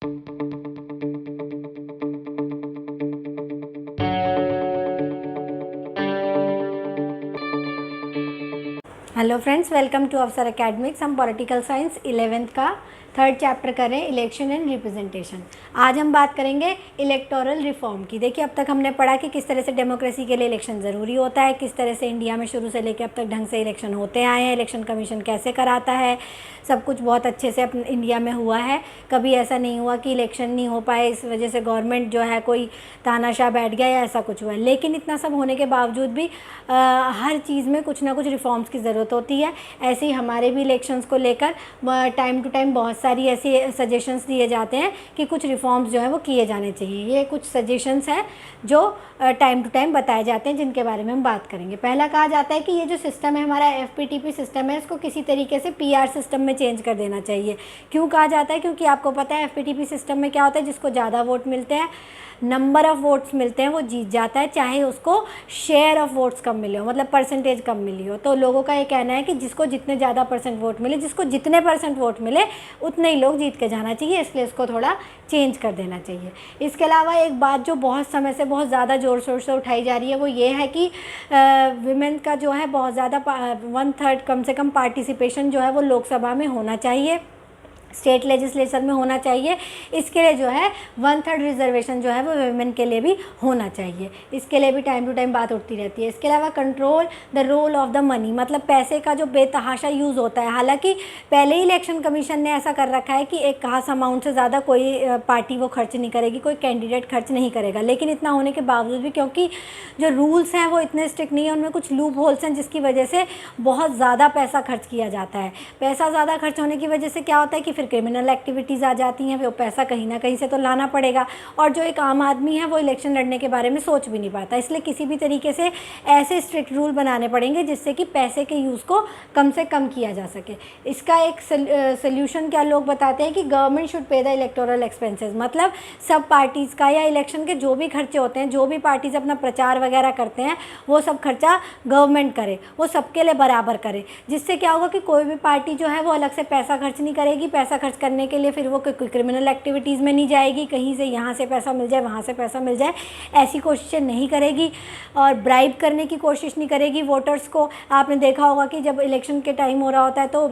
Hello friends, welcome to अवसर academics. हम political science 11th का थर्ड चैप्टर करें, इलेक्शन एंड रिप्रेजेंटेशन। आज हम बात करेंगे इलेक्टोरल रिफॉर्म की। देखिए, अब तक हमने पढ़ा कि किस तरह से डेमोक्रेसी के लिए इलेक्शन ज़रूरी होता है, किस तरह से इंडिया में शुरू से लेकर अब तक ढंग से इलेक्शन होते आए हैं, इलेक्शन कमीशन कैसे कराता है, सब कुछ बहुत अच्छे से अपने इंडिया में हुआ है। कभी ऐसा नहीं हुआ कि इलेक्शन नहीं हो पाए, इस वजह से गवर्नमेंट जो है कोई तानाशाह बैठ गया या ऐसा कुछ हुआ। लेकिन इतना सब होने के बावजूद भी हर चीज़ में कुछ ना कुछ रिफॉर्म्स की ज़रूरत होती है। ऐसे ही हमारे भी इलेक्शंस को लेकर टाइम टू टाइम बहुत सारी ऐसी सजेशंस दिए जाते हैं कि कुछ रिफॉर्म्स जो है वो किए जाने चाहिए। ये कुछ सजेशंस हैं जो टाइम टू टाइम बताए जाते हैं, जिनके बारे में हम बात करेंगे। पहला कहा जाता है कि ये जो सिस्टम है हमारा FPTP सिस्टम है, इसको किसी तरीके से PR सिस्टम में चेंज कर देना चाहिए। क्यों कहा जाता है? क्योंकि आपको पता है FPTP सिस्टम में क्या होता है, जिसको ज़्यादा वोट मिलते हैं, नंबर ऑफ़ वोट्स मिलते हैं, वो जीत जाता है, चाहे उसको शेयर ऑफ़ वोट्स कम मिले हो, मतलब परसेंटेज कम मिली हो। तो लोगों का ये कहना है कि जिसको जितने ज़्यादा परसेंट वोट मिले, जिसको जितने परसेंट वोट मिले उतने ही लोग जीत के जाना चाहिए, इसलिए इसको थोड़ा चेंज कर देना चाहिए। इसके अलावा एक बात जो बहुत समय से बहुत ज़्यादा ज़ोर शोर से उठाई जा रही है वो ये है कि विमेन का जो है बहुत ज़्यादा 1/3 कम से कम पार्टिसिपेशन जो है वो लोकसभा में होना चाहिए, स्टेट लेजिस्लेचर में होना चाहिए। इसके लिए जो है 1/3 रिजर्वेशन जो है वो वुमेन के लिए भी होना चाहिए। इसके लिए भी टाइम टू टाइम बात उठती रहती है। इसके अलावा control the role of the money, मतलब पैसे का जो बेतहाशा यूज़ होता है। हालांकि पहले ही इलेक्शन कमीशन ने ऐसा कर रखा है कि एक खास अमाउंट से ज़्यादा कोई पार्टी वो खर्च नहीं करेगी, कोई कैंडिडेट खर्च नहीं करेगा। लेकिन इतना होने के बावजूद भी क्योंकि जो रूल्स हैं वो इतने स्ट्रिक्ट नहीं है, उनमें कुछ लूप होल्स हैं, जिसकी वजह से बहुत ज़्यादा पैसा खर्च किया जाता है। पैसा ज़्यादा खर्च होने की वजह से क्या होता है कि क्रिमिनल एक्टिविटीज़ आ जाती हैं, वो पैसा कहीं ना कहीं से तो लाना पड़ेगा, और जो एक आम आदमी है वो इलेक्शन लड़ने के बारे में सोच भी नहीं पाता। इसलिए किसी भी तरीके से ऐसे स्ट्रिक्ट रूल बनाने पड़ेंगे जिससे कि पैसे के यूज़ को कम से कम किया जा सके। इसका एक सोल्यूशन क्या लोग बताते हैं कि government should pay the electoral expenses, मतलब सब पार्टीज़ का या इलेक्शन के जो भी खर्चे होते हैं, जो भी पार्टीज़ अपना प्रचार वगैरह करते हैं, वो सब खर्चा गवर्नमेंट करे, वो सबके लिए बराबर करे। जिससे क्या होगा कि कोई भी पार्टी जो है वो अलग से पैसा खर्च नहीं करेगी। पैसा खर्च करने के लिए फिर वो कोई क्रिमिनल एक्टिविटीज़ में नहीं जाएगी, कहीं से यहाँ से पैसा मिल जाए वहाँ से पैसा मिल जाए, ऐसी कोशिशें नहीं करेगी, और ब्राइब करने की कोशिश नहीं करेगी वोटर्स को। आपने देखा होगा कि जब इलेक्शन के टाइम हो रहा होता है तो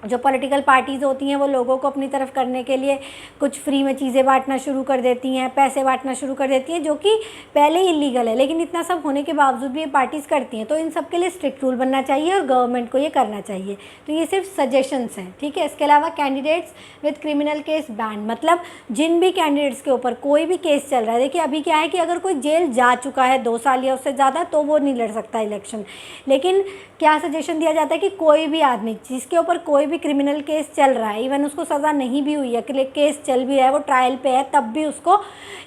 जो पॉलिटिकल पार्टीज़ होती हैं वो लोगों को अपनी तरफ करने के लिए कुछ फ्री में चीज़ें बांटना शुरू कर देती हैं, पैसे बांटना शुरू कर देती हैं, जो कि पहले ही इलीगल है। लेकिन इतना सब होने के बावजूद भी ये पार्टीज़ करती हैं। तो इन सब के लिए स्ट्रिक्ट रूल बनना चाहिए और गवर्नमेंट को ये करना चाहिए। तो ये सिर्फ सजेशंस हैं, ठीक है। इसके अलावा candidates with criminal case ban, मतलब जिन भी कैंडिडेट्स के ऊपर कोई भी केस चल रहा है। देखिए, अभी क्या है कि अगर कोई जेल जा चुका है 2 साल या उससे ज़्यादा तो वो नहीं लड़ सकता इलेक्शन। लेकिन क्या सजेशन दिया जाता है कि कोई भी आदमी जिसके ऊपर कोई भी क्रिमिनल केस चल रहा है, इवन उसको सज़ा नहीं भी हुई है, केस चल भी रहा है, वो ट्रायल पे है, तब भी उसको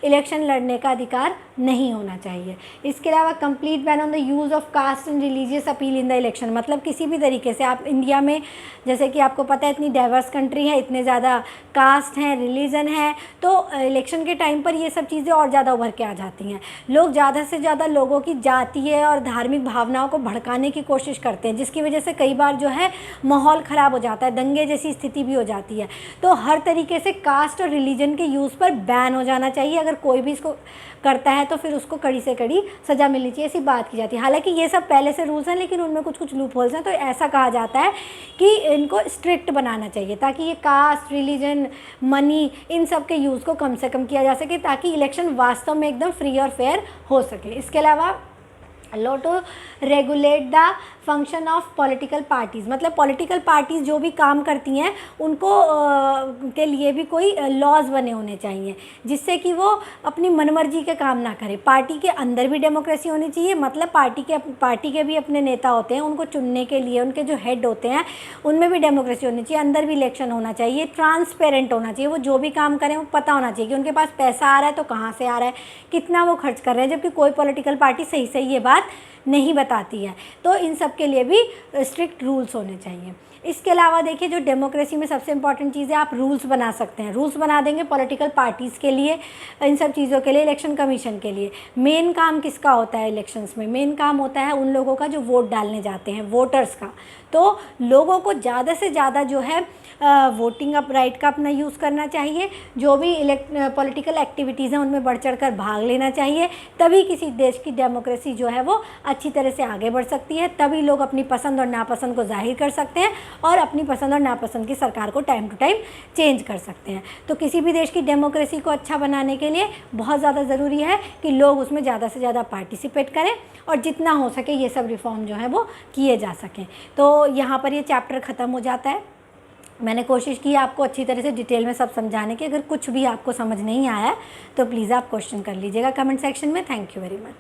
इलेक्शन लड़ने का अधिकार नहीं होना चाहिए। इसके अलावा complete ban on the use of caste and religious appeal in the election, मतलब किसी भी तरीके से आप इंडिया में, जैसे कि आपको पता है इतनी डाइवर्स कंट्री है, इतने ज़्यादा कास्ट हैं, रिलीजन है, तो इलेक्शन के टाइम पर ये सब चीज़ें और ज़्यादा उभर के आ जाती हैं। लोग ज़्यादा से ज़्यादा लोगों की जातीय और धार्मिक भावनाओं को भड़काने की कोशिश करते हैं, जिसकी वजह से कई बार जो है माहौल ख़राब हो जाता है, दंगे जैसी स्थिति भी हो जाती है। तो हर तरीके से कास्ट और रिलीजन के यूज़ पर बैन हो जाना चाहिए। अगर कोई भी इसको करता है तो फिर उसको कड़ी से कड़ी सज़ा मिलनी चाहिए, ऐसी बात की जाती है। हालांकि ये सब पहले से रूल्स हैं, लेकिन उनमें कुछ कुछ लूप होल्स हैं। तो ऐसा कहा जाता है कि इनको स्ट्रिक्ट बनाना चाहिए ताकि ये कास्ट, रिलीजन, मनी, इन सब के यूज़ को कम से कम किया जा सके, ताकि इलेक्शन वास्तव में एकदम फ्री और फेयर हो सके। इसके अलावा law to regulate the function of political parties, मतलब पॉलिटिकल पार्टीज़ जो भी काम करती हैं उनको के लिए भी कोई लॉज बने होने चाहिए, जिससे कि वो अपनी मनमर्जी के काम ना करें। पार्टी के अंदर भी डेमोक्रेसी होनी चाहिए, मतलब पार्टी के भी अपने नेता होते हैं, उनको चुनने के लिए उनके जो हेड होते हैं उनमें भी डेमोक्रेसी होनी चाहिए, अंदर भी इलेक्शन होना चाहिए, ट्रांसपेरेंट होना चाहिए। वो जो भी काम करें वो पता होना चाहिए कि उनके पास पैसा आ रहा है तो कहाँ से आ रहा है, कितना वो खर्च कर रहे हैं, जबकि कोई पॉलिटिकल पार्टी सही ये बात नहीं बताती है। तो इन सब के लिए भी स्ट्रिक्ट रूल्स होने चाहिए। इसके अलावा देखिए जो डेमोक्रेसी में सबसे इंपॉर्टेंट चीज़ है, आप रूल्स बना सकते हैं। रूल्स बना देंगे पॉलिटिकल पार्टीज़ के लिए, इन सब चीज़ों के लिए, इलेक्शन कमीशन के लिए। मेन काम किसका होता है इलेक्शंस में? मेन काम होता है उन लोगों का जो वोट डालने जाते हैं, वोटर्स का। तो लोगों को ज़्यादा से ज़्यादा जो है वोटिंग अप राइट का अपना यूज़ करना चाहिए। जो भी पॉलिटिकल एक्टिविटीज़ हैं उनमें बढ़ चढ़ कर भाग लेना चाहिए। तभी किसी देश की डेमोक्रेसी जो है वो अच्छी तरह से आगे बढ़ सकती है। तभी लोग अपनी पसंद और नापसंद को जाहिर कर सकते हैं और अपनी पसंद और नापसंद की सरकार को टाइम टू टाइम चेंज कर सकते हैं। तो किसी भी देश की डेमोक्रेसी को अच्छा बनाने के लिए बहुत ज़्यादा ज़रूरी है कि लोग उसमें ज़्यादा से ज़्यादा पार्टिसिपेट करें और जितना हो सके ये सब रिफॉर्म जो है वो किए जा सकें। तो यहाँ पर ये चैप्टर ख़त्म हो जाता है। मैंने कोशिश की आपको अच्छी तरह से डिटेल में सब समझाने की। अगर कुछ भी आपको समझ नहीं आया तो प्लीज़ आप क्वेश्चन कर लीजिएगा कमेंट सेक्शन में। Thank you very much.